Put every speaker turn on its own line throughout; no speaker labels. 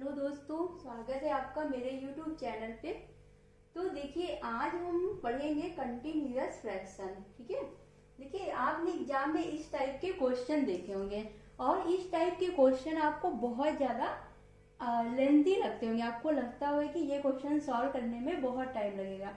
Hello दोस्तों, स्वागत है आपका मेरे YouTube चैनल पे। तो देखिए, आज हम पढ़ेंगे कंटिन्यूअस फ्रैक्शन। ठीक है। देखिए, आपने एग्जाम में इस टाइप के क्वेश्चन देखे होंगे और इस टाइप के क्वेश्चन आपको बहुत ज़्यादा लेंथी लगते होंगे। आपको लगता होगा कि ये क्वेश्चन सॉल्व करने में बहुत टाइम लगेगा।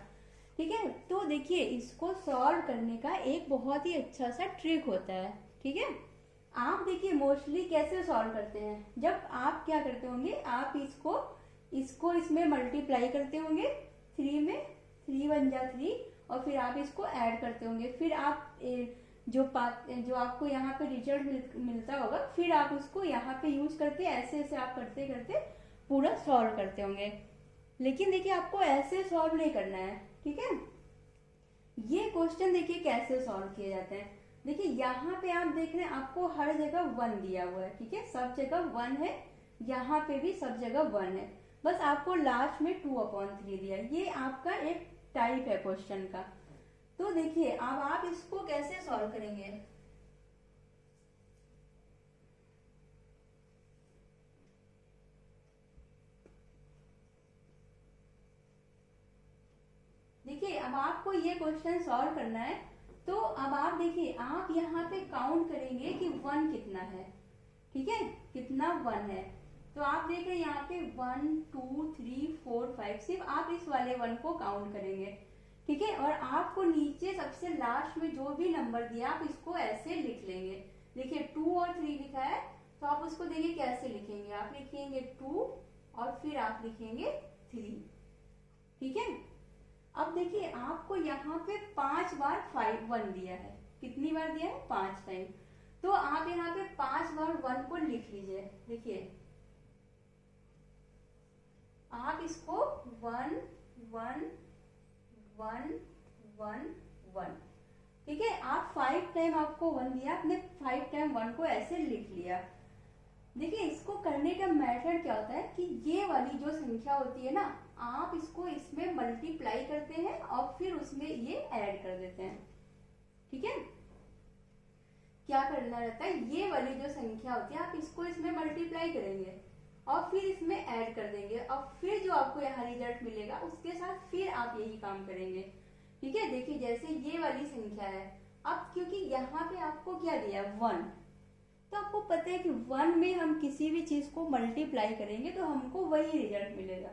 ठीक है। तो देखिए, इसको सॉल्व करने का एक बहुत ही अच्छा सा ट्रिक होता है। ठीक है। आप देखिए मोस्टली कैसे सॉल्व करते हैं, जब आप क्या करते होंगे, आप इसको इसको इसमें मल्टीप्लाई करते होंगे 3 में, 3 बन जा 3, और फिर आप इसको ऐड करते होंगे। फिर आप जो आपको यहाँ पे रिजल्ट मिलता होगा, फिर आप उसको यहाँ पे यूज करके ऐसे ऐसे आप करते करते पूरा सॉल्व करते होंगे। लेकिन देखिए, आपको ऐसे सॉल्व नहीं करना है। ठीक है। ये क्वेश्चन देखिए कैसे सॉल्व किए जाते हैं। देखिए, यहाँ पे आप देख रहे हैं, आपको हर जगह 1 दिया हुआ है। ठीक है, सब जगह 1 है, यहाँ पे भी सब जगह 1 है, बस आपको लास्ट में 2/3 दिया है। ये आपका एक टाइप है क्वेश्चन का। तो देखिए, अब आप इसको कैसे सॉल्व करेंगे। देखिए, अब आपको ये क्वेश्चन सॉल्व करना है। तो अब आप देखिए, आप यहाँ पे काउंट करेंगे कि 1 कितना है। ठीक है, कितना 1 है। तो आप देख रहे हैं यहाँ पे 1 2 3 4 5, सिर्फ आप इस वाले 1 को काउंट करेंगे। ठीक है। और आपको नीचे सबसे लास्ट में जो भी नंबर दिया, आप इसको ऐसे लिख लेंगे। देखिए, 2 और 3 लिखा है, तो आप उसको देखिए कैसे लिखेंगे। आप लिखेंगे 2 और फिर आप लिखेंगे 3। ठीक है। अब देखिए, आपको यहाँ पे 5 बार 1 दिया है। कितनी बार दिया है? 5 टाइम। तो आप यहाँ पे 5 बार 1 को लिख लीजिए। देखिए, आप इसको 1 1 1 1 1। ठीक है। आप 5 टाइम आपको 1 दिया, आपने 5 टाइम 1 को ऐसे लिख लिया। देखिए, इसको करने का मेथड क्या होता है कि ये वाली जो संख्या होती है ना, आप इसको इसमें मल्टीप्लाई करते हैं और फिर उसमें ये ऐड कर देते हैं। ठीक है। क्या करना रहता है, ये वाली जो संख्या होती है, आप इसको इसमें मल्टीप्लाई करेंगे और फिर इसमें ऐड कर देंगे, और फिर जो आपको यहाँ रिजल्ट मिलेगा उसके साथ फिर आप यही काम करेंगे। ठीक है। देखिए, जैसे ये वाली संख्या है, अब क्योंकि यहाँ पे आपको क्या दिया, 1, तो आपको पता है कि 1 में हम किसी भी चीज को मल्टीप्लाई करेंगे तो हमको वही रिजल्ट मिलेगा।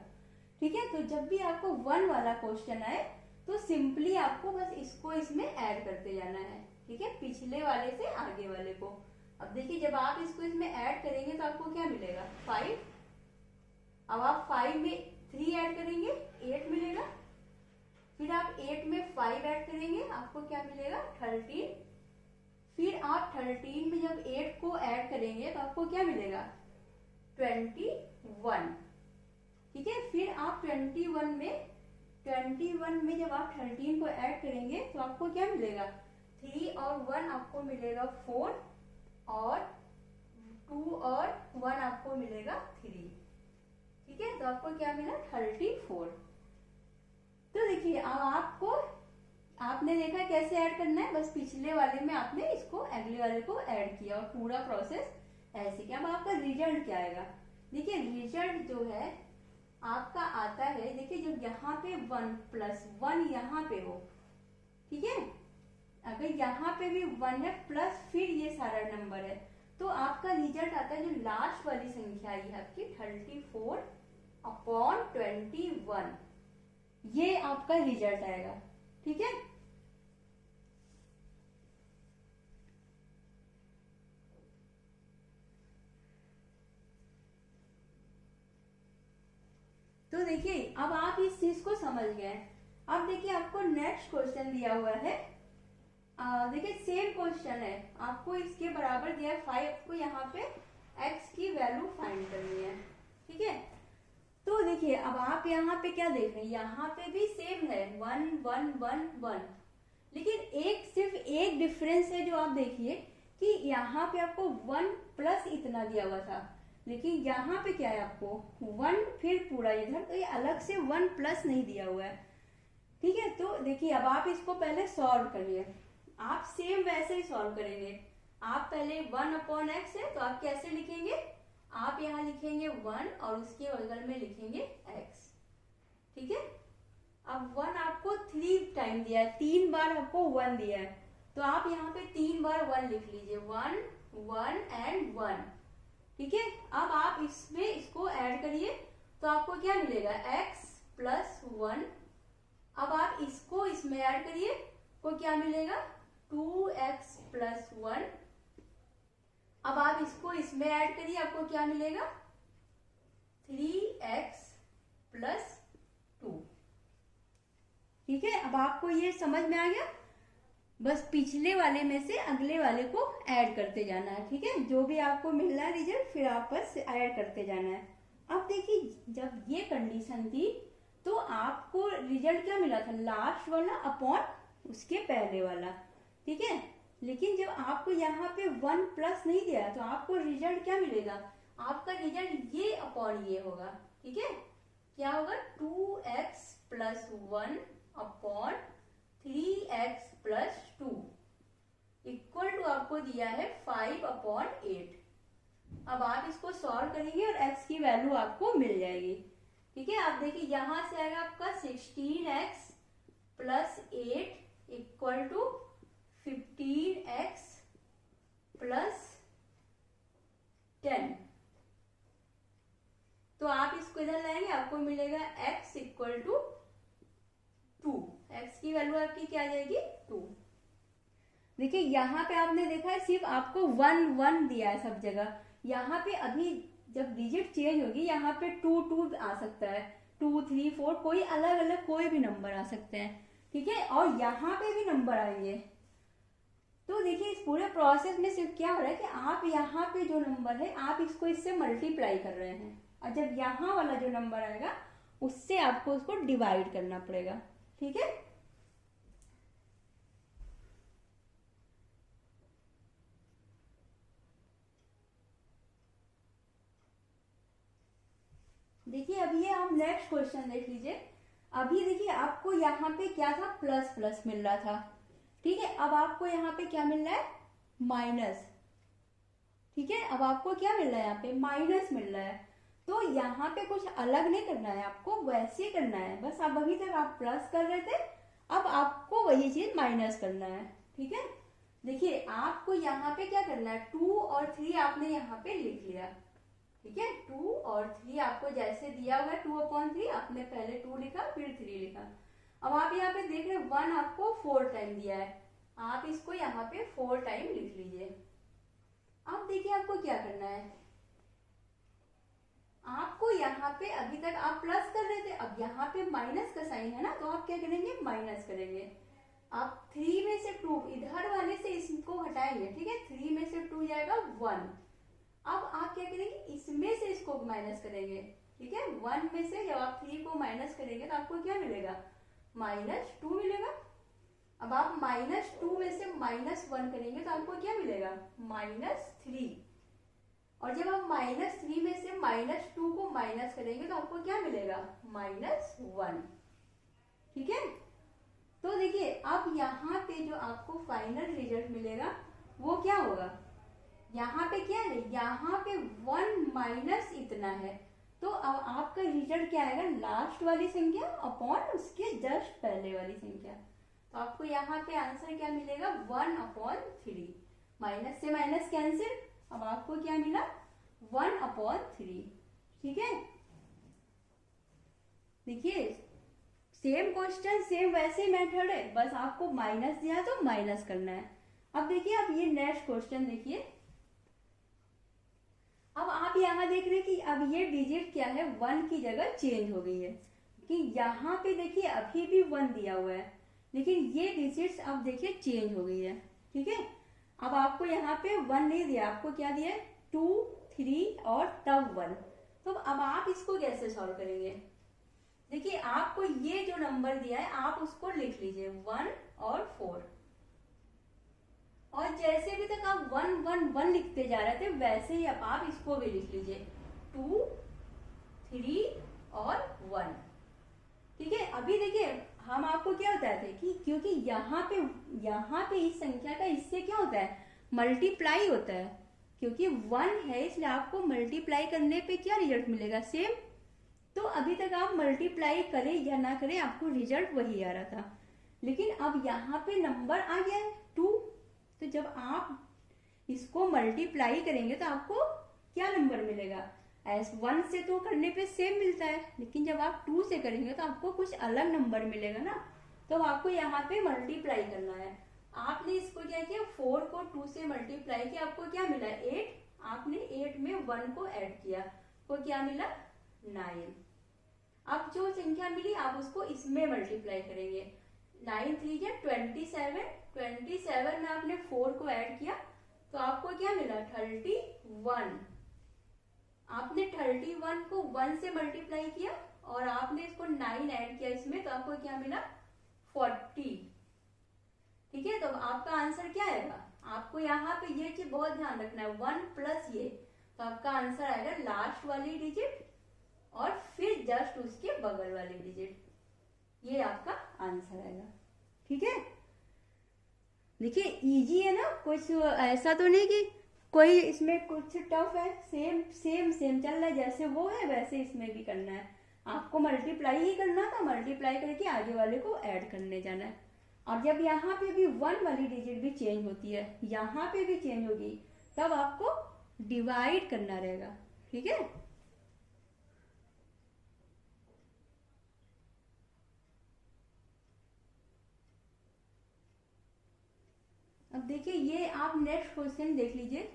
ठीक है। तो जब भी आपको 1 वाला क्वेश्चन आए, तो सिंपली आपको बस इसको इसमें ऐड करते जाना है। ठीक है, पिछले वाले से आगे वाले को। अब देखिए, जब आप इसको इसमें ऐड करेंगे तो आपको क्या मिलेगा, 5। अब आप 5 में 3 ऐड करेंगे, 8 मिलेगा। फिर आप 8 में 5 ऐड करेंगे, आपको क्या मिलेगा, 13। फिर आप 13 में जब 8 को ऐड करेंगे तो आपको क्या मिलेगा, 21। ठीक है। फिर आप 21 में जब आप 13 को ऐड करेंगे तो आपको क्या मिलेगा, 3 और 1 आपको मिलेगा 4, और 2 और 1 आपको मिलेगा 3। ठीक है। तो आपको क्या मिला, 34। तो देखिए, अब आपने देखा कैसे ऐड करना है, बस पिछले वाले में आपने इसको अगले वाले को ऐड किया और पूरा प्रोसेस ऐसे किया। अब आपका रिजल्ट क्या आएगा। देखिए, रिजल्ट जो है आपका आता है, देखिए, जब यहाँ पे 1 प्लस 1 यहाँ पे हो। ठीक है। अगर यहाँ पे भी 1 है प्लस फिर ये सारा नंबर है, तो आपका रिजल्ट आता है, जो लास्ट वाली संख्या आई है आपकी 34/21, ये आपका रिजल्ट आएगा। ठीक है। तो देखिए, अब आप इस चीज को समझ गए। अब देखिए, आपको नेक्स्ट क्वेश्चन दिया हुआ है। देखिए, सेम क्वेश्चन है, आपको इसके बराबर दिया है 5, आपको यहाँ पे x की वैल्यू फाइंड करनी है। ठीक है। तो देखिए, अब आप यहाँ पे क्या देख रहे हैं, यहाँ पे भी सेम है 1 1 1 1, लेकिन सिर्फ एक डिफरेंस है, जो आप देखिए कि यहाँ पे आपको 1 प्लस इतना दिया हुआ था, लेकिन यहाँ पे क्या है, आपको 1 फिर पूरा इधर, तो ये अलग से 1 प्लस नहीं दिया हुआ है। ठीक है। तो देखिए, अब आप इसको पहले सॉल्व करिए। आप सेम वैसे ही सॉल्व करेंगे। आप पहले 1/x है, तो आप कैसे लिखेंगे, आप यहाँ लिखेंगे 1 और उसके बगल में लिखेंगे x। ठीक है, अब 1 आपको 3 टाइम दिया है, 3 बार आपको 1 दिया है, तो आप यहाँ पे 3 बार 1 लिख लीजिए, 1 1 एंड 1। ठीक है, अब आप इसमें इसको ऐड करिए तो आपको क्या मिलेगा, x प्लस 1। अब आप इसको इसमें ऐड करिए तो क्या मिलेगा, 2x प्लस 1। अब आप इसको इसमें ऐड करिए, आपको क्या मिलेगा, 3x प्लस 2। ठीक है, अब आपको ये समझ में आ गया, बस पिछले वाले में से अगले वाले को ऐड करते जाना है। ठीक है, जो भी आपको मिल रहा है रिजल्ट फिर आप बस ऐड करते जाना है। अब देखिए जब ये कंडीशन थी तो आपको रिजल्ट क्या मिला था, लास्ट वाला अपॉन उसके पहले वाला। ठीक है, लेकिन जब आपको यहाँ पे 1 प्लस नहीं दिया तो आपको रिजल्ट क्या मिलेगा, आपका रिजल्ट ये अपॉन ये होगा। ठीक है, क्या होगा, 2x plus 1 upon 3x plus 2 equal to आपको दिया है 5 अपॉन 8। अब आप इसको सॉल्व करेंगे और x की वैल्यू आपको मिल जाएगी। ठीक है, आप देखिए यहां से आएगा आपका 16x plus 8 equal to 15x plus 10। तो आप इसको इधर लाएंगे, आपको मिलेगा x इक्वल टू 2। x की वैल्यू आपकी क्या आ जाएगी, 2। देखिए यहाँ पे आपने देखा है सिर्फ आपको 1 1 दिया है सब जगह। यहाँ पे अभी जब डिजिट चेंज होगी यहाँ पे 2 2 आ सकता है, 2 3 4 कोई अलग अलग कोई भी नंबर आ सकते हैं। ठीक है, और यहाँ पे भी नंबर आएंगे। तो देखिए इस पूरे प्रोसेस में सिर्फ क्या हो रहा है कि आप यहाँ पे जो नंबर है आप इसको इससे मल्टीप्लाई कर रहे हैं, और जब यहाँ वाला जो नंबर आएगा उससे आपको उसको डिवाइड करना पड़ेगा। ठीक है, देखिए अभी ये आप नेक्स्ट क्वेश्चन देख लीजिए। अभी देखिए आपको यहाँ पे क्या था, प्लस प्लस मिल रहा था। ठीक है, अब आपको यहाँ पे क्या मिल रहा है, माइनस। ठीक है, अब आपको क्या मिल रहा है, यहाँ पे माइनस मिल रहा है। तो यहाँ पे कुछ अलग नहीं करना है, आपको वैसे ही करना है। बस अब अभी तक आप प्लस कर रहे थे, अब आपको वही चीज माइनस करना है। ठीक है, देखिए आपको यहाँ पे क्या करना है, 2 और 3 आपने यहाँ पे लिख लिया। ठीक है, 2 और 3 आपको जैसे दिया हुआ है 2 अपॉन 3, आपने पहले 2 लिखा फिर 3 लिखा। अब आप यहाँ पे देख रहे हैं 1 आपको 4 टाइम दिया है, आप इसको यहाँ पे 4 टाइम लिख लीजिए। अब देखिए आपको क्या करना है, आपको यहाँ पे अभी तक आप प्लस कर रहे थे, अब यहाँ पे माइनस का साइन है ना, तो आप क्या करेंगे, माइनस करेंगे। आप 3 में से 2 इधर वाले से इसको हटाएंगे। ठीक है, 3 में से 2 जाएगा 1। अब आप क्या करेंगे, इसमें से इसको माइनस करेंगे। ठीक है, 1 में से जब आप 3 को माइनस करेंगे तो आपको क्या मिलेगा, -2 मिलेगा। अब आप -2 में से -1 करेंगे तो आपको क्या मिलेगा, -3। और जब आप -3 में से -2 को माइनस करेंगे तो आपको क्या मिलेगा, -1। ठीक है, तो देखिए अब यहाँ पे जो आपको फाइनल रिजल्ट मिलेगा वो क्या होगा, यहाँ पे क्या है, यहाँ पे 1 माइनस इतना है, तो अब आपका रिजल्ट क्या आएगा, लास्ट वाली संख्या अपॉन उसके जस्ट पहले वाली संख्या। तो आपको यहाँ पे आंसर क्या मिलेगा, 1 अपॉन 3। माइनस से माइनस कैंसिल, अब आपको क्या मिला, 1 अपॉन 3। ठीक है, देखिए सेम क्वेश्चन सेम वैसे मेथड है, बस आपको माइनस दिया तो माइनस करना है। अब देखिए अब ये नेक्स्ट क्वेश्चन देखिए। अब आप यहाँ देख रहे हैं कि अब ये डिजिट क्या है, 1 की जगह चेंज हो गई है, कि यहाँ पे देखिए अभी भी 1 दिया हुआ है, लेकिन ये डिजिट्स अब देखिए चेंज हो गई है। ठीक है, अब आपको यहाँ पे 1 नहीं दिया, आपको क्या दिया है, 2 3 और तब 1। तो अब आप इसको कैसे सॉल्व करेंगे, देखिए आपको ये जो नंबर दिया है आप उसको लिख लीजिए 1 और 4, और जैसे भी तक आप 1 1 1 लिखते जा रहे थे वैसे ही अब आप इसको भी लिख लीजिए 2 3 और 1। ठीक है, अभी देखिए हम आपको क्या बताए थे कि क्योंकि यहाँ पे इस संख्या का इससे क्या होता है, मल्टीप्लाई होता है। क्योंकि 1 है इसलिए आपको मल्टीप्लाई करने पे क्या रिजल्ट मिलेगा, सेम। तो अभी तक आप मल्टीप्लाई करें या ना करें आपको रिजल्ट वही आ रहा था, लेकिन अब यहाँ पे नंबर आ गया है 2। तो जब आप इसको मल्टीप्लाई करेंगे तो आपको क्या नंबर मिलेगा, S1 से तो करने पे सेम मिलता है, लेकिन जब आप 2 से करेंगे तो आपको कुछ अलग नंबर मिलेगा ना। तो आपको यहाँ पे मल्टीप्लाई करना है। आपने इसको क्या किया, 4 को 2 से मल्टीप्लाई किया, आपको क्या मिला 8। आपने 8 में 1 को ऐड किया, तो क्या मिला 9। अब जो संख्या मिली आप उसको इसमें मल्टीप्लाई करेंगे। 9 3 या 27 में आपने 4 को ऐड किया तो आपको क्या मिला 31। आपने 31 को 1 से मल्टीप्लाई किया और आपने इसको 9 ऐड किया इसमें, तो आपको क्या मिला 40। ठीक है, तो आपका आंसर क्या आएगा, आपको यहाँ पे ये चीज बहुत ध्यान रखना है, 1 प्लस ये, तो आपका आंसर आएगा लास्ट वाली डिजिट और फिर जस्ट उसके बगल वाली डिजिट, ये आपका आंसर आएगा। ठीक है, देखिए इजी है ना, कुछ ऐसा तो नहीं कि कोई इसमें कुछ टफ है, सेम सेम सेम चल रहा है, जैसे वो है वैसे इसमें भी करना है। आपको मल्टीप्लाई ही करना था, मल्टीप्लाई करके आगे वाले को ऐड करने जाना है। और जब यहाँ पे भी 1 वाली डिजिट भी चेंज होती है, यहाँ पे भी चेंज होगी, तब आपको डिवाइड करना रहेगा। ठीक है, अब देखिए ये आप नेक्स्ट क्वेश्चन देख लीजिए।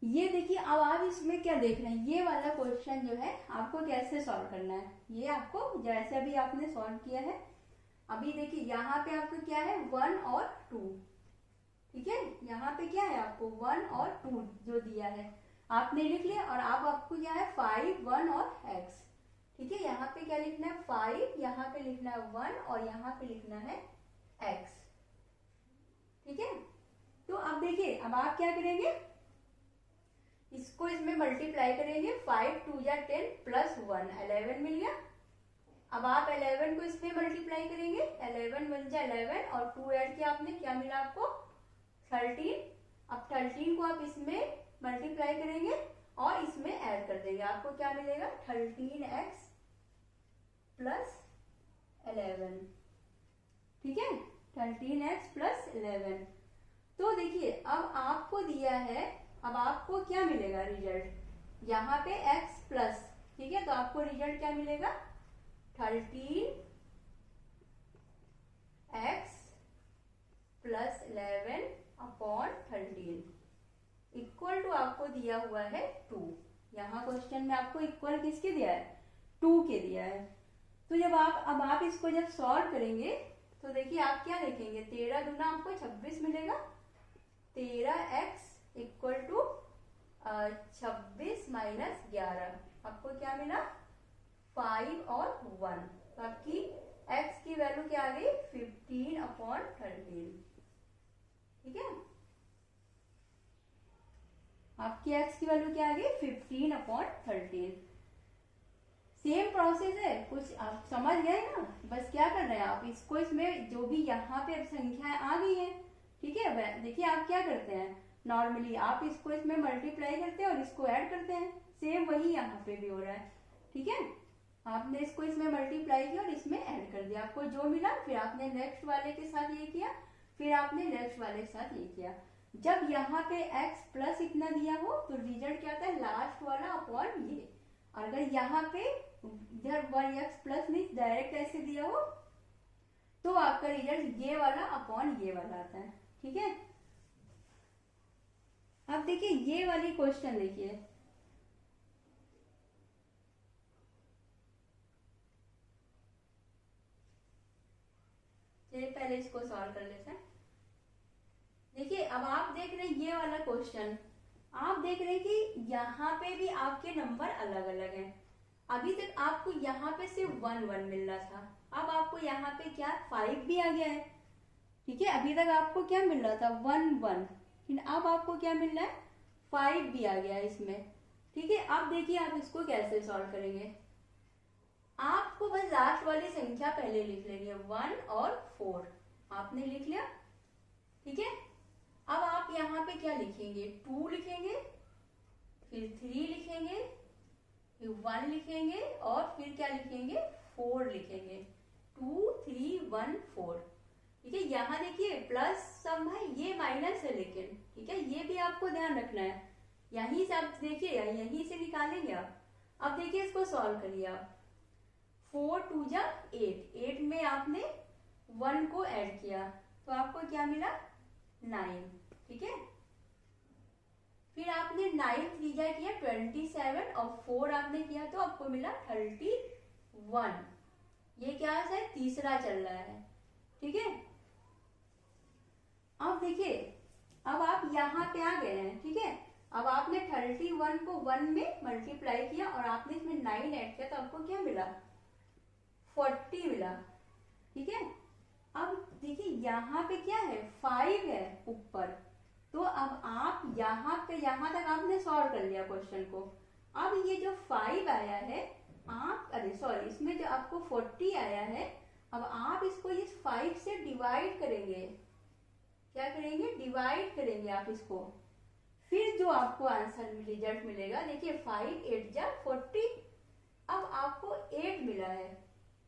ये देखिए अब आप इसमें क्या देख रहे हैं, ये वाला क्वेश्चन जो है आपको कैसे सॉल्व करना है, ये आपको जैसे अभी आपने सॉल्व किया है। अभी देखिए यहाँ पे आपको क्या है 1 और 2। ठीक है, यहाँ पे क्या है आपको 1 और 2 जो दिया है आपने लिख लिया, और अब आपको क्या है 5 1 और x। ठीक है, यहाँ पे क्या लिखना है 5, यहाँ पे लिखना है 1 और यहाँ पे लिखना है x। ठीक है, तो अब देखिए अब आप क्या करेंगे, इसको इसमें मल्टीप्लाई करेंगे, 5 2 या 10 प्लस 1 11 मिल गया। अब आप 11 को इसमें मल्टीप्लाई करेंगे, 11 बन जाए 11 और 2 ऐड किया आपने, क्या मिला आपको 13। अब 13 को आप इसमें मल्टीप्लाई करेंगे और इसमें ऐड कर देंगे, आपको क्या मिलेगा 13x प्लस 11। ठीक है, 13x प्लस 11। तो देखिए अब आपको दिया है, अब आपको क्या मिलेगा रिजल्ट, यहाँ पे x प्लस, ठीक है, तो आपको रिजल्ट क्या मिलेगा 13x plus 11 upon 13 equal to आपको दिया हुआ है 2। यहाँ क्वेश्चन में आपको इक्वल किसके दिया है 2 के दिया है। तो जब अब आप इसको जब सॉल्व करेंगे तो देखिए आप क्या लिखेंगे, 13 दूना आपको 26 मिलेगा, 13x इक्वल टू 26 माइनस 11, आपको क्या मिला 5 और 1, तो आपकी x की वैल्यू क्या आ गई 15 अपॉन 13। ठीक है, आपकी x की वैल्यू क्या आ गई 15 अपॉन 13। सेम प्रोसेस है, कुछ आप समझ गए ना, बस क्या कर रहे हैं आप इसको, इसमें जो भी यहाँ पे अब संख्याएं आ गई हैं, ठीक है, देखिए आप क्या करते हैं, नॉर्मली आप इसको इसमें मल्टीप्लाई करते हैं और इसको ऐड करते हैं, सेम वही यहाँ पे भी हो रहा है। ठीक है, आपने इसको इसमें मल्टीप्लाई किया और इसमें ऐड कर दिया, आपको जो मिला फिर आपने नेक्स्ट वाले के साथ ये किया, फिर आपने नेक्स्ट वाले के साथ ये किया। जब यहाँ पे x प्लस इतना दिया हो तो रिजल्ट क्या आता है लास्ट वाला अपॉन ये, अगर यहाँ पे इधर 1x प्लस नहीं डायरेक्ट ऐसे दिया हो तो आपका रिजल्ट ये वाला अपॉन ये वाला आता है। ठीक है, अब देखिए ये वाली क्वेश्चन देखिए, चलिए पहले इसको सॉल्व कर लेते हैं। देखिए अब आप देख रहे हैं ये वाला क्वेश्चन, आप देख रहे हैं कि यहाँ पे भी आपके नंबर अलग अलग हैं। अभी तक आपको यहाँ पे सिर्फ 1 1 मिल रहा था, अब आपको यहाँ पे क्या 5 भी आ गया है। ठीक है, अभी तक आपको क्या मिल रहा था 1 1, लेकिन अब आपको क्या मिल रहा है 5 भी आ गया है इसमें। ठीक है, अब देखिए आप इसको कैसे सॉल्व करेंगे, आपको बस लास्ट वाली संख्या पहले लिख लेंगे 1 और 4 आपने लिख लिया। ठीक है, अब आप यहाँ पे क्या लिखेंगे 2 लिखेंगे फिर 3 लिखेंगे, फिर 1 लिखेंगे और फिर क्या लिखेंगे 4 लिखेंगे। 2 3 1 4। ठीक है, यहाँ देखिए प्लस सम है, ये माइनस है लेकिन, ठीक है, ये भी आपको ध्यान रखना है। यहीं से आप देखिए, यहीं से निकालेंगे आप। अब देखिए इसको सॉल्व करिए आप। 4 2 जा 8, 8 में आपने 1 को ऐड किया तो आपको क्या मिला 9। ठीक है, फिर आपने 9 3 जा किया 27 और 4 आपने किया तो आपको मिला 31। ये क्या है, तीसरा चल रहा है। ठीक है, अब देखिए, अब आप यहाँ पे आ गए हैं। ठीक है, अब आपने 31 को 1 में मल्टीप्लाई किया और आपने इसमें 9 ऐड किया तो आपको क्या मिला 40 मिला। ठीक है, अब देखिए यहाँ पे क्या है 5 है ऊपर, तो अब आप यहाँ पे यहाँ तक आपने सॉल्व कर लिया क्वेश्चन को। अब ये जो 5 आया है आप, अरे सॉरी, इसमें जो आपको 40 आया है, अब आप इसको इस 5 से डिवाइड करेंगे। क्या करेंगे, डिवाइड करेंगे आप इसको। फिर जो आपको आंसर रिजल्ट मिलेगा, देखिए 5 8 जा 40, अब आपको 8 मिला है।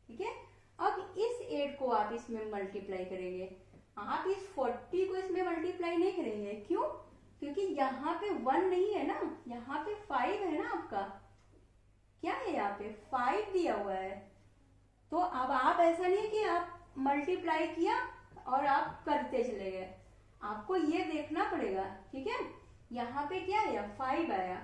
ठीक है, अब इस 8 को आप इसमें मल्टीप्लाई करेंगे। आप इस 40 को इसमें मल्टीप्लाई नहीं करेंगे, क्यों, क्योंकि यहाँ पे 1 नहीं है ना, यहाँ पे 5 है ना आपका। क्या है यहाँ पे 5 दिया हुआ है, तो अब आप ऐसा नहीं कि आप मल्टीप्लाई किया और आप करते चले गए, आपको ये देखना पड़ेगा। ठीक है, यहाँ पे क्या है 5 आया,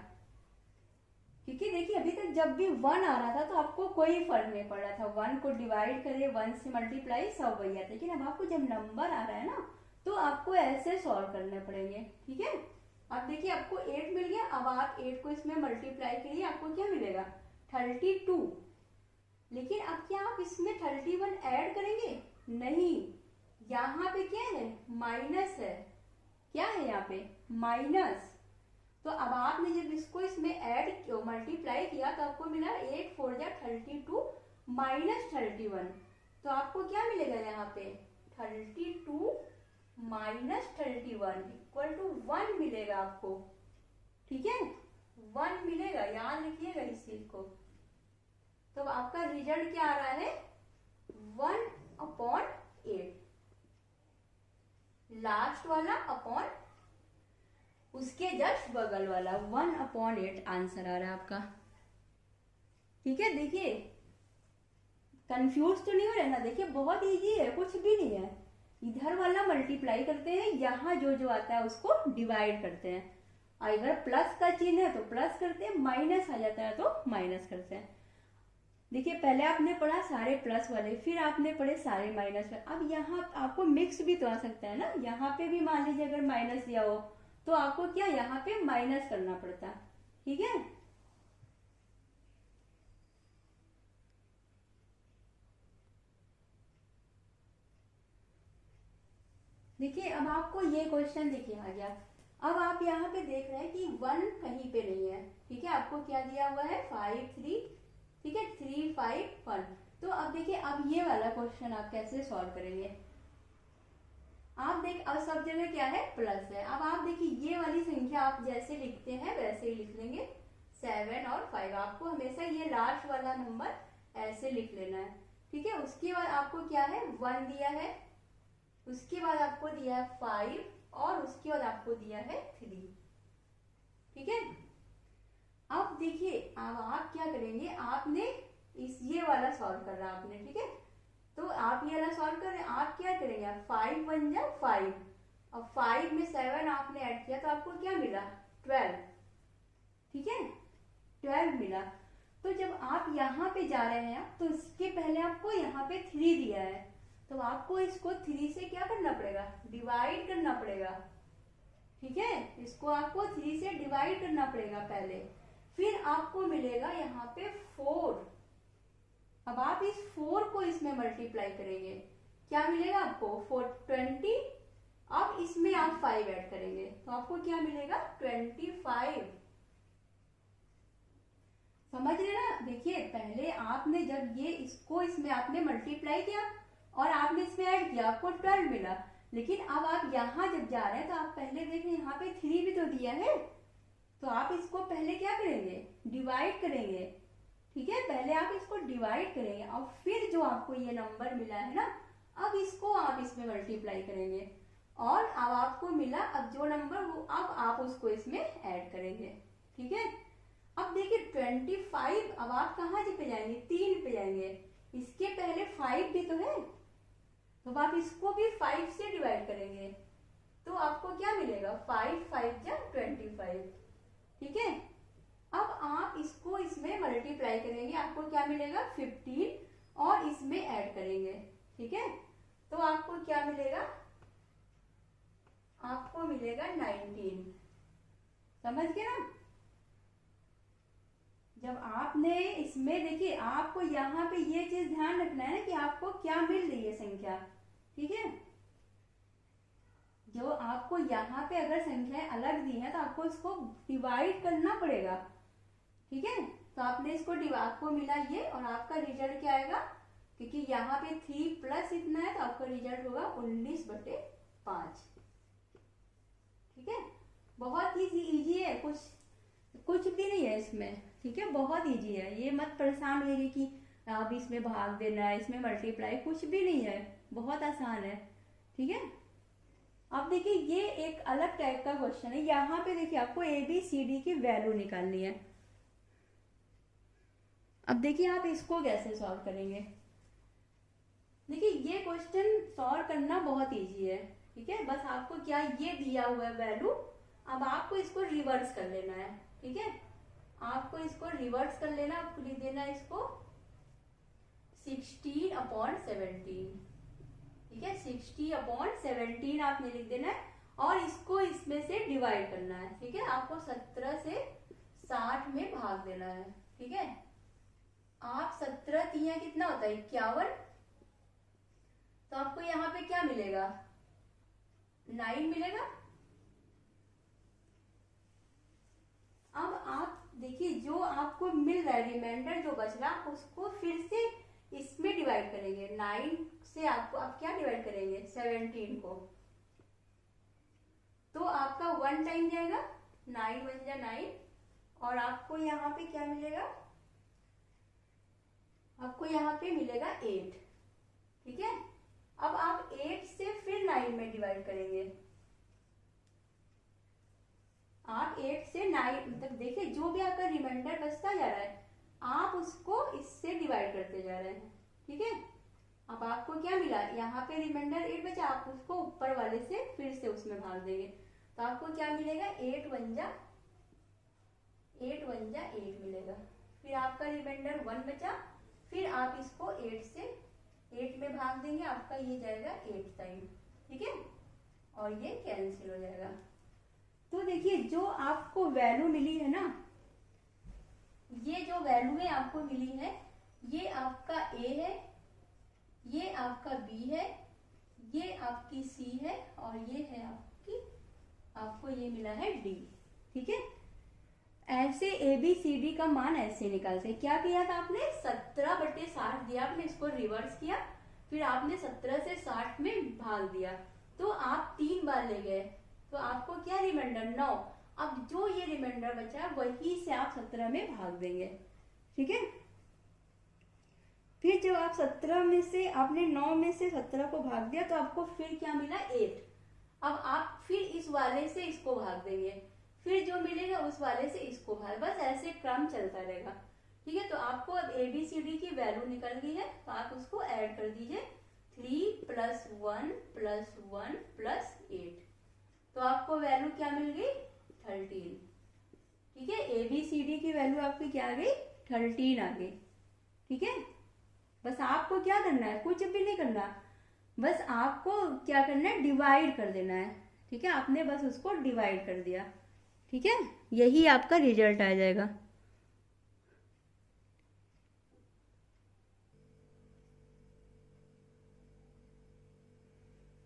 क्योंकि देखिए अभी तक जब भी 1 आ रहा था तो आपको कोई फर्क नहीं पड़ रहा था, 1 को डिवाइड करिए 1 से मल्टीप्लाई सब वही आता है। लेकिन अब आपको जब नंबर आ रहा है ना तो आपको ऐसे सॉल्व करने पड़ेंगे। ठीक है, अब देखिए आपको 8 मिल गया, अब आप 8 को इसमें मल्टीप्लाई करिए, आपको क्या मिलेगा 32। लेकिन अब क्या आप इसमें 31 ऐड करेंगे, नहीं, यहाँ पे क्या है माइनस है। क्या है यहाँ पे माइनस, तो अब आपने जब इसको इसमें ऐड मल्टीप्लाई किया तो आपको मिला 8 4 जा 32 माइनस 31, तो आपको क्या मिलेगा यहाँ पे 32 माइनस 31 इक्वल टू 1 मिलेगा आपको। ठीक है, 1 मिलेगा, याद रखिएगा इस चीज को। तो आपका रिजल्ट क्या आ रहा है 1/8, लास्ट वाला अपॉन उसके जस्ट बगल वाला 1/8 आंसर आ रहा है आपका। ठीक है, देखिए कंफ्यूज तो नहीं हो रहा ना, देखिए बहुत इजी है, कुछ भी नहीं है। इधर वाला मल्टीप्लाई करते हैं, यहाँ जो जो आता है उसको डिवाइड करते हैं, अगर प्लस का चिन्ह है तो प्लस करते हैं, माइनस आ जाता है तो माइनस करते हैं। देखिए पहले आपने पढ़ा सारे प्लस वाले, फिर आपने पढ़े सारे माइनस वाले, अब यहाँ आपको मिक्स भी तो आ सकता है ना, यहाँ पे भी मान लीजिए अगर माइनस दिया हो तो आपको क्या यहाँ पे माइनस करना पड़ता। ठीक है, देखिए अब आपको ये क्वेश्चन देखिए आ गया। अब आप यहाँ पे देख रहे हैं कि 1 कहीं पे नहीं है। ठीक है, आपको क्या दिया हुआ है 5 3, ठीक है 3 5 1। तो अब देखिए अब ये वाला क्वेश्चन आप कैसे सॉल्व करेंगे। आप देख, अब सब जगह क्या है प्लस है। अब आप देखिए ये वाली संख्या आप जैसे लिखते हैं वैसे ही लिख लेंगे, 7 और 5। आपको हमेशा ये लास्ट वाला नंबर ऐसे लिख लेना है। ठीक है, उसके बाद आपको क्या है 1 दिया है, उसके बाद आपको दिया है 5 और उसके बाद आपको दिया है 3। ठीक है, अब देखिए अब आप क्या करेंगे, आपने इस ये वाला सॉल्व कर रहा आपने। ठीक है, तो आप ये वाला सॉल्व कर रहे हैं, आप क्या करेंगे 5 1 जा 5 और 5 में 7 आपने ऐड किया तो आपको क्या मिला 12। ठीक है, 12 मिला। तो जब आप यहाँ पे जा रहे हैं तो इसके पहले आपको यहाँ पे 3 दिया है, तो आपको इसको 3 से क्या करना पड़ेगा डिवाइड करना पड़ेगा। ठीक है, इसको आपको 3 से डिवाइड करना पड़ेगा पहले, फिर आपको मिलेगा यहाँ पे 4। अब आप इस 4 को इसमें मल्टीप्लाई करेंगे, क्या मिलेगा आपको 420। अब इसमें आप 5 ऐड करेंगे तो आपको क्या मिलेगा 25। समझ रहे ना, देखिए पहले आपने जब ये इसको इसमें आपने मल्टीप्लाई किया और आपने इसमें ऐड किया, आपको 12 मिला। लेकिन अब आप यहाँ जब जा रहे हैं तो आप पहले देखें यहाँ पे 3 भी तो दिया है, तो आप इसको पहले क्या करेंगे, डिवाइड करेंगे। ठीक है, पहले आप इसको डिवाइड करेंगे और फिर जो आपको ये नंबर मिला है ना, अब इसको आप इसमें मल्टीप्लाई करेंगे और अब आपको मिला, अब जो नंबर वो अब आप उसको इसमें ऐड करेंगे। ठीक है, अब देखिए 25, अब आप कहाँ पे जाएंगे, 3 पे जाएंगे, इसके पहले 5 भी तो है, तो आप इसको भी 5 से डिवाइड करेंगे तो आपको क्या मिलेगा, 5 5 जा 25। ठीक है, अब आप इसको इसमें मल्टीप्लाई करेंगे, आपको क्या मिलेगा 15 और इसमें ऐड करेंगे। ठीक है, तो आपको क्या मिलेगा, आपको मिलेगा 19। समझ गए ना। जब आपने इसमें देखिए, आपको यहाँ पे ये चीज ध्यान रखना है कि आपको क्या मिल रही है संख्या। ठीक है, जो आपको यहाँ पे अगर संख्याएं अलग दी है तो आपको इसको डिवाइड करना पड़ेगा। ठीक है, तो आपने इसको आपको मिला ये, और आपका रिजल्ट क्या आएगा, क्योंकि यहाँ पे 3 प्लस इतना है तो आपका रिजल्ट होगा 19/5। ठीक है, बहुत ही इजी है, कुछ भी नहीं है इसमें। ठीक है, बहुत इजी है, ये मत परेशान होइए कि अब इसमें भाग देना है, इसमें मल्टीप्लाई, कुछ भी नहीं है, बहुत आसान है। ठीक है, अब देखिए ये एक अलग टाइप का क्वेश्चन है। यहाँ पे देखिए आपको ABCD की वैल्यू निकालनी है। अब देखिए आप इसको कैसे सॉल्व करेंगे। देखिए ये क्वेश्चन सॉल्व करना बहुत इजी है। ठीक है, बस आपको क्या, ये दिया हुआ है वैल्यू, अब आपको इसको रिवर्स कर लेना है। ठीक है, आपको इसको रिवर्स कर लेना, आपको लिख देना इसको 16/17। ठीक है, 60/17 आपने लिख देना है और इसको इसमें से डिवाइड करना है। ठीक है, आपको 17 से 60 में भाग देना है। ठीक है, आप 17 3 कितना होता है, 51, तो आपको यहाँ पे क्या मिलेगा, 9 मिलेगा। अब आप देखिए जो आपको मिल रहा है रिमाइंडर जो बच रहा, उसको फिर से इसमें डिवाइड करेंगे। 9 से आपको आप क्या डिवाइड करेंगे, 17 को, तो आपका 1 टाइम जाएगा, 9 1 जा 9, और आपको यहाँ पे क्या मिलेगा, आपको यहाँ पे मिलेगा 8। ठीक है, अब आप 8 से फिर 9 में डिवाइड करेंगे। आप 8 से 9 तक देखिए जो भी आपका रिमाइंडर बचता जा रहा है आप उसको इससे डिवाइड करते जा रहे हैं। ठीक है, अब आपको क्या मिला, यहाँ पे रिमाइंडर 8 बचा, आप उसको ऊपर वाले से फिर से उसमें भाग देंगे तो आपको क्या मिलेगा, 8 1 जा 8 मिलेगा। फिर आपका रिमाइंडर 1 बचा, फिर आप इसको 8 से 8 में भाग देंगे, आपका ये जाएगा 8 टाइम। ठीक है, और ये कैंसिल हो जाएगा। तो देखिए जो आपको वैल्यू मिली है ना, ये जो वैल्यू है आपको मिली है, ये आपका A है, ये आपका B है, ये आपकी C है, और ये है आपको ये मिला है D। ठीक है, ऐसे ABCD का मान ऐसे निकालते। क्या किया था आपने, 17/60 दिया, आपने इसको रिवर्स किया, फिर आपने 17 से 60 में भाग दिया, तो आप 3 बार ले गए, तो आपको क्या रिमाइंडर 9। अब जो ये रिमाइंडर बचा वही से आप 17 में भाग देंगे। ठीक है, फिर जब आप 17 में से आपने 9 में से 17 को भाग दिया तो आपको फिर क्या मिला, 8। अब आप फिर इस वाले से इसको भाग देंगे, फिर जो मिलेगा उस वाले से इसको भाग, बस ऐसे क्रम चलता रहेगा। ठीक है, तो आपको अब ABCD की वैल्यू निकल गई है, तो आप उसको ऐड कर दीजिए, 3 + 1 + 1 + 8, तो आपको वैल्यू क्या मिल गई, 13। ठीक है, ABCD की वैल्यू आपकी क्या आ गई, 13 आ गई। ठीक है, बस आपको क्या करना है, कुछ भी नहीं करना, बस आपको क्या करना है, डिवाइड कर देना है। ठीक है, आपने बस उसको डिवाइड कर दिया। ठीक है, यही आपका रिजल्ट आ जाएगा।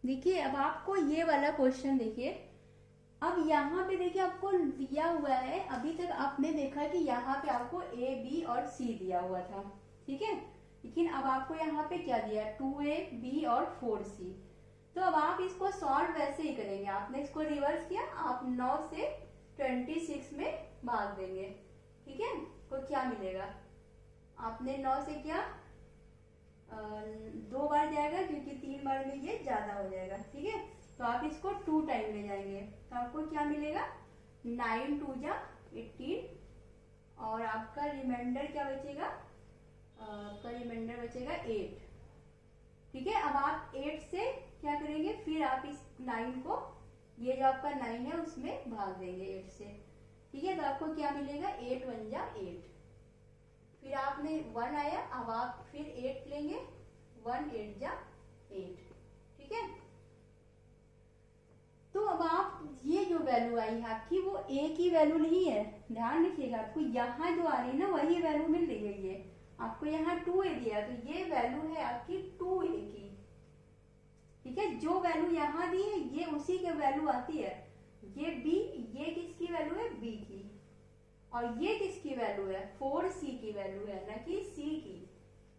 देखिए अब आपको ये वाला क्वेश्चन देखिए, अब यहाँ पे देखिए आपको दिया हुआ है, अभी तक आपने देखा कि यहाँ पे आपको A, B और C दिया हुआ था। ठीक है, लेकिन अब आपको यहाँ पे क्या दिया, 2A, B और 4C। तो अब आप इसको सॉल्व वैसे ही करेंगे, आपने इसको रिवर्स किया, आप 9 से 26 में भाग देंगे, ठीक है। तो क्या मिलेगा, आपने 9 से क्या 2 बार जाएगा क्योंकि 3 बार में ये ज्यादा हो जाएगा, ठीक है। तो आप इसको 2 टाइम ले जाएंगे तो आपको क्या मिलेगा, 9 2 जा 18 और आपका रिमाइंडर क्या बचेगा, आपका रिमाइंडर बचेगा 8, ठीक है। अब आप 8 से क्या करेंगे, फिर आप इस 9 को, ये जो आपका 9 है उसमें भाग देंगे 8 से, ठीक है। तो आपको क्या मिलेगा, 8 1 जा 8, फिर आपने 1 आया, अब आप फिर 8 लेंगे, 1 8 जा 8, ठीक है। तो अब आप ये जो वैल्यू आई है आपकी वो ए की वैल्यू नहीं है, ध्यान रखिएगा, आपको यहाँ जो आ रही है ना वही वैल्यू मिल रही है। ये आपको यहाँ 2a दिया तो ये वैल्यू है आपकी 2a की, ठीक है। जो वैल्यू यहाँ दी है ये उसी की वैल्यू आती है। ये b, ये किसकी वैल्यू है, b की, और ये किसकी वैल्यू है, 4c की वैल्यू है, ना कि c की,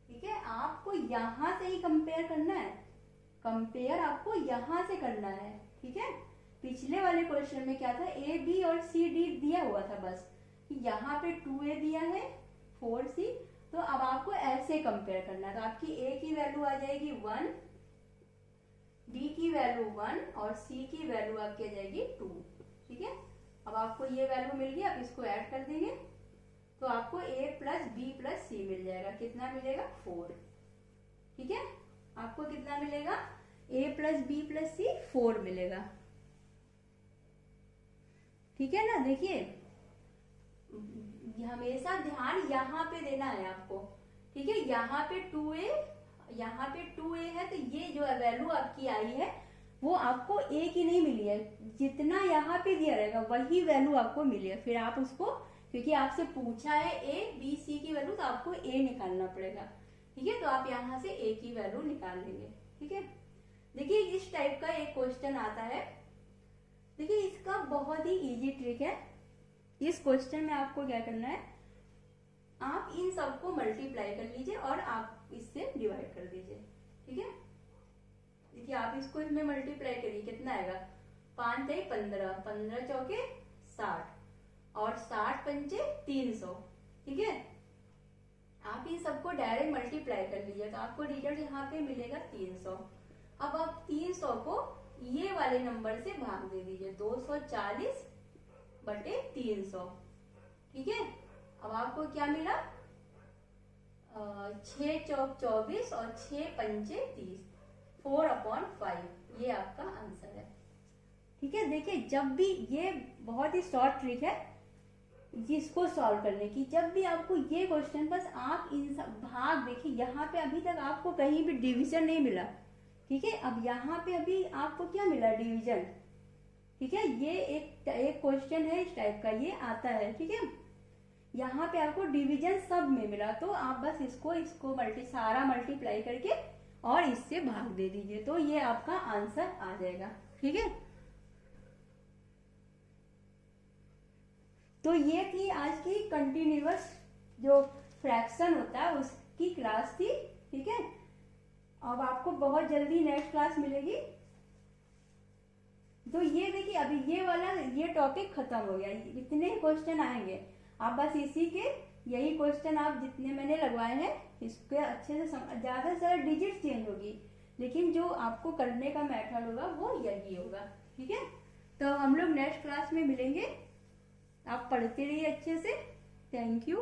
ठीक है। आपको यहाँ से ही कंपेयर करना है, कंपेयर आपको यहाँ से करना है, ठीक है। पिछले वाले क्वेश्चन में क्या था, a b और c d दिया हुआ था बस, यहाँ पे 2a दिया है 4c, तो अब आपको ऐसे कंपेयर करना है। तो आपकी a की वैल्यू आ जाएगी 1, b की वैल्यू 1 और c की वैल्यू आपकी आ जाएगी 2, ठीक है। अब आपको ये वैल्यू मिल गई, आप इसको ऐड कर देंगे तो आपको a plus b plus c मिल जाएगा, कितना मिलेगा 4, ठीक है। आपको कितना मिलेगा, a plus b plus c 4 मिलेगा, ठीक है ना। देखिए हमेशा ध्यान यहाँ पे देना है आपको, ठीक है। यहाँ पे 2a है तो ये जो वैल्यू आपकी आई है वो आपको a की नहीं मिली है, जितना यहाँ पे दिया रहेगा वही वैल्यू आपको मिली है। फिर आप उसको, क्योंकि आपसे पूछा है a b c की वैल्यू तो आपको a निकालना पड़ेगा, ठीक है। तो आप यहाँ से a की वैल्यू निकाल लेंगे, ठीक है। देखिए इस टाइप का एक क्वेश्चन आता है, देखिए इसका बहुत ही इजी ट्रिक है। इस क्वेश्चन में आपको क्या करना है, आप इन सबको मल्टीप्लाई कर लीजिए और आप इससे डिवाइड कर दीजिए, ठीक है। देखिए आप इसको इसमें मल्टीप्लाई करिए, कितना आएगा, 5 3 15, 15 चौके 60 और 60 पंचे 300, ठीक है। आप इन सबको डायरेक्ट मल्टीप्लाई कर लीजिए तो आपको रिजल्ट यहाँ पे मिलेगा 300। अब आप 300 को ये वाले नंबर से भाग दे दीजिए, 240 बटे 300, ठीक है। अब आपको क्या मिला, 6 चौक 24 और 6 पंचे 30, 4/5, ये आपका आंसर है, ठीक है। देखिए जब भी, ये बहुत ही शॉर्ट ट्रिक है जिसको सॉल्व करने की, जब भी आपको ये क्वेश्चन, बस आप इन सब भाग, देखिए यहाँ पे अभी तक आपको कहीं भी डिवीजन नहीं मिला, ठीक है। अब यहाँ पे अभी आपको क्या मिला, डिवीजन, ठीक है। ये एक क्वेश्चन है इस टाइप का, ये आता है, ठीक है। यहाँ पे आपको डिवीजन सब में मिला तो आप बस इसको सारा मल्टीप्लाई करके और इससे भाग दे दीजिए तो ये आपका आंसर आ जाएगा, ठीक है। तो ये थी आज की कंटिन्यूअस जो फ्रैक्शन होता है उसकी क्लास थी, ठीक है। अब आपको बहुत जल्दी नेक्स्ट क्लास मिलेगी। तो ये देखिए अभी ये वाला ये टॉपिक खत्म हो गया, इतने क्वेश्चन आएंगे, आप बस इसी के यही क्वेश्चन आप जितने मैंने लगवाए हैं इसके अच्छे से ज़्यादा से ज़्यादा डिजिट चेंज होगी, लेकिन जो आपको करने का मेथड होगा वो यही होगा, ठीक है। तो हम लोग नेक्स्ट क्लास में मिलेंगे, आप पढ़ते रहिए अच्छे से। Thank you.